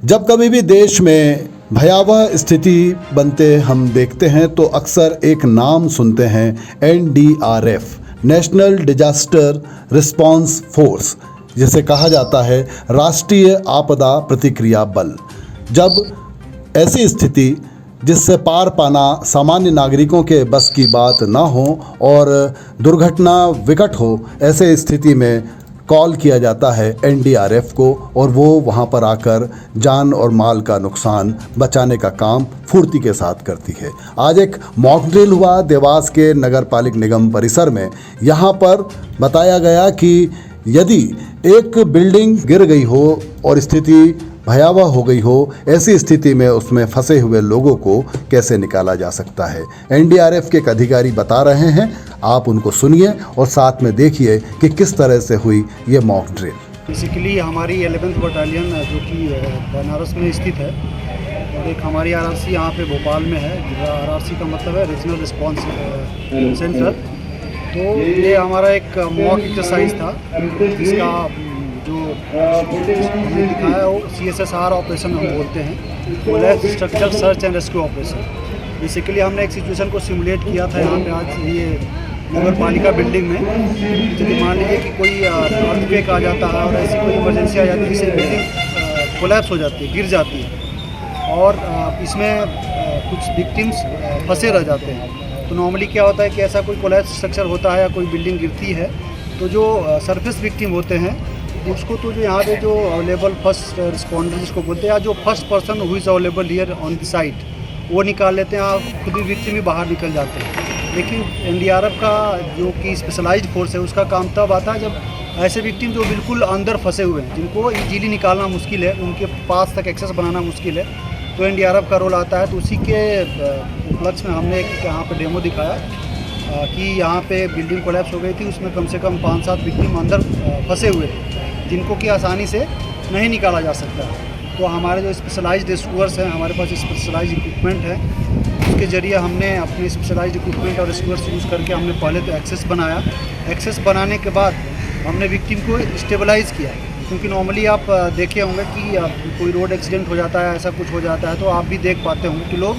जब कभी भी देश में भयावह स्थिति बनते हम देखते हैं तो अक्सर एक नाम सुनते हैं, NDRF, national disaster response force, जिसे कहा जाता है राष्ट्रीय आपदा प्रतिक्रिया बल। जब ऐसी स्थिति जिससे पार पाना सामान्य नागरिकों के बस की बात ना हो और दुर्घटना विकट हो, ऐसे स्थिति में कॉल किया जाता है एनडीआरएफ को और वो वहाँ पर आकर जान और माल का नुकसान बचाने का काम फुर्ती के साथ करती है। आज एक मॉक ड्रिल हुआ देवास के नगर पालिक निगम परिसर में। यहाँ पर बताया गया कि यदि एक बिल्डिंग गिर गई हो और स्थिति भयावह हो गई हो, ऐसी स्थिति में उसमें फंसे हुए लोगों को कैसे निकाला जा सकता है। एनडीआरएफ के एक अधिकारी बता रहे हैं, आप उनको सुनिए और साथ में देखिए कि किस तरह से हुई ये मॉक ड्रिल। बेसिकली हमारी 11th बटालियन जो कि बनारस में स्थित है और एक हमारी आरआरसी यहाँ पे भोपाल में है। आरआरसी का मतलब है रीजनल रिस्पांस सेंटर। तो ये हमारा एक मॉक एक्सरसाइज था जिसका जो हमने दिखाया है वो CSSR ऑपरेशन हम बोलते हैं, collapse structure search and rescue operation. Basically हमने एक सिचुएशन को सिमुलेट किया था यहाँ पे आज ये नगर पालिका बिल्डिंग में। यदि मान लीजिए कि कोई अर्थक्वेक आ जाता है और ऐसी कोई इमरजेंसी आ जाती है जिससे बिल्डिंग कोलैप्स हो जाती है, गिर जाती है और इसमें कुछ विक्टिम्स फंसे रह जाते हैं। तो नॉर्मली क्या होता है कि ऐसा कोई कोलैप्स स्ट्रक्चर होता है या कोई बिल्डिंग गिरती है तो जो सरफेस विक्टिम होते हैं उसको तो जो यहाँ पे जो अवेलेबल फर्स्ट रिस्पॉन्डर जिसको बोलते हैं या जो first person who is available here on the site वो निकाल लेते हैं और खुद भी विक्टिम भी बाहर निकल जाते हैं। लेकिन एनडीआरएफ का जो कि स्पेशलाइज्ड फोर्स है उसका काम तब आता है जब ऐसे विक्टिम जो बिल्कुल अंदर फंसे हुए हैं, जिनको इजीली निकालना मुश्किल है, उनके पास तक एक्सेस बनाना मुश्किल है, तो एनडीआरएफ का रोल आता है। तो उसी के उपलक्ष्य में हमने एक यहाँ पर डेमो दिखाया कि यहाँ पे बिल्डिंग कोलैप्स हो गई थी, उसमें कम से कम 5-7 विक्टिम अंदर फंसे हुए थे जिनको कि आसानी से नहीं निकाला जा सकता। तो हमारे जो स्पेशलाइज्ड रेस्क्यूअर्स हैं, हमारे पास स्पेशलाइज्ड इक्विपमेंट है, उसके ज़रिए हमने अपने स्पेशलाइज्ड इक्विपमेंट और रेस्क्यूअर्स यूज़ करके हमने पहले तो एक्सेस बनाया। एक्सेस बनाने के बाद हमने विक्टिम को स्टेबलाइज़ किया, क्योंकि नॉर्मली आप देखे होंगे कि कोई रोड एक्सीडेंट हो जाता है, ऐसा कुछ हो जाता है तो आप भी देख पाते होंगे कि लोग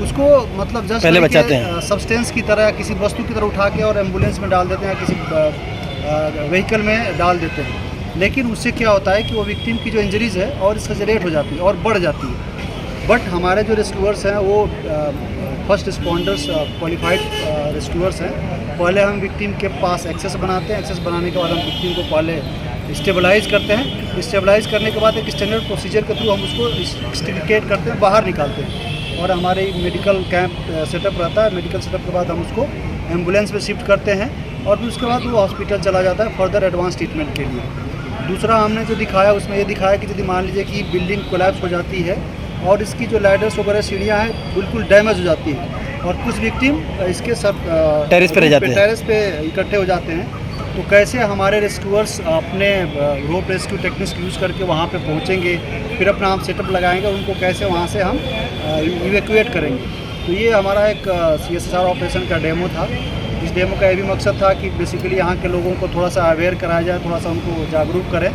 उसको मतलब जस्ट पहले बचाते हैं, सब्सटेंस की तरह किसी वस्तु की तरह उठा के और एम्बुलेंस में डाल देते हैं, किसी व्हीकल में डाल देते हैं। लेकिन उससे क्या होता है कि वो विक्टिम की जो इंजरीज़ है और एक्सेलरेट हो जाती है और बढ़ जाती है। बट हमारे जो रेस्क्यूअर्स हैं वो फर्स्ट रिस्पॉन्डर्स क्वालिफाइड रेस्क्यूअर्स हैं। पहले हम विक्टिम के पास एक्सेस बनाते हैं, एक्सेस बनाने के बाद हम विक्टिम को पहले स्टेबलाइज़ करते हैं। स्टेबलाइज़ करने के बाद एक स्टैंडर्ड प्रोसीजर के थ्रू हम उसको एक्सट्रिकेट करते हैं, बाहर निकालते हैं और हमारे मेडिकल कैंप सेटअप रहता है। मेडिकल सेटअप के बाद हम उसको एम्बुलेंस में शिफ्ट करते हैं और फिर उसके बाद वो हॉस्पिटल चला जाता है फर्दर एडवांस ट्रीटमेंट के लिए। दूसरा हमने जो दिखाया उसमें ये दिखाया कि यदि मान लीजिए कि बिल्डिंग कोलैप्स हो जाती है और इसकी जो लैडर्स वगैरह सीढ़ियाँ हैं बिल्कुल डैमेज हो जाती है और कुछ विक्टिम इसके सब टेरेस पे रह जाते हैं, टेरेस पे इकट्ठे हो जाते हैं, तो कैसे हमारे रेस्क्यूअर्स अपने रोप रेस्क्यू टेक्निक्स यूज़ करके वहाँ पे पहुँचेंगे, फिर अपना हम सेटअप लगाएंगे, उनको कैसे वहाँ से हम इवैक्यूएट करेंगे। तो ये हमारा एक CSSR ऑपरेशन का डेमो था। इस डेमो का ये भी मकसद था कि बेसिकली यहाँ के लोगों को थोड़ा सा अवेयर कराया जाए, थोड़ा सा उनको जागरूक करें